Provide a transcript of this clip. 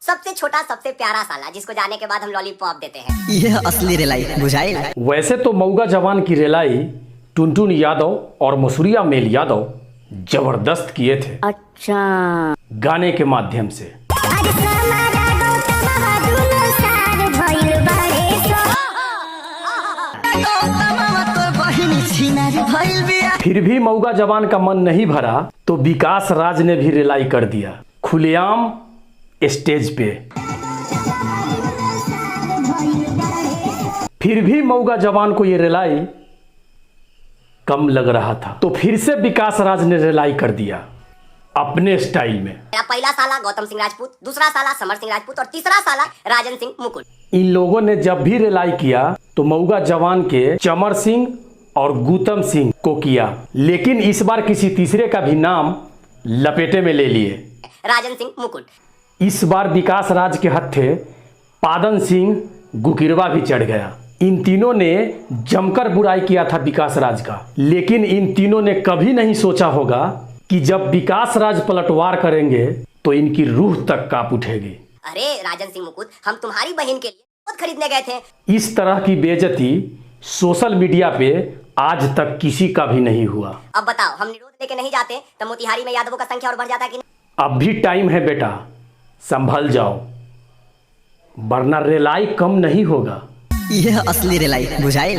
सबसे छोटा सबसे प्यारा साला जिसको जाने के बाद हम लॉलीपॉप देते हैं। यह असली रेलाई बुझाई। वैसे तो मऊगा जवान की रेलाई टुनटुन यादव और मसूरिया मेल यादव जबरदस्त किए थे। अच्छा, गाने के माध्यम से। फिर भी मऊगा जवान का मन नहीं भरा तो विकास राज ने भी रिलाई कर दिया खुलेआम स्टेज पे। फिर भी मऊगा जवान को ये रिलाई कम लग रहा था तो फिर से विकास राज ने रिलाई कर दिया अपने स्टाइल में। मेरा पहला साला गौतम सिंह राजपूत, दूसरा साला समर सिंह राजपूत और तीसरा साला राजन सिंह मुकुल। इन लोगों ने जब भी रिलाई किया तो मऊगा जवान के चमर सिंह और गौतम सिंह को किया, लेकिन इस बार किसी तीसरे का भी नाम लपेटे में ले लिए, राजन सिंह मुकुल। इस बार विकास राज के हत्थे पादन सिंह गुकिरवा भी चढ़ गया। इन तीनों ने जमकर बुराई किया था विकास राज का, लेकिन इन तीनों ने कभी नहीं सोचा होगा कि जब विकास राज पलटवार करेंगे तो इनकी रूह तक कांप उठेगी। अरे राजन सिंह मुकुल, हम तुम्हारी बहन के लिए बहुत खरीदने गए थे। इस तरह की बेइज्जती सोशल मीडिया पे आज तक किसी का भी नहीं हुआ। अब बताओ, हम निरोध लेके नहीं जाते तो मोतिहारी में यादवों का संख्या और बढ़ जाता कि नहीं? अब भी टाइम है बेटा, संभल जाओ वरना रेलाई कम नहीं होगा। यह असली रेलाई बुझाई।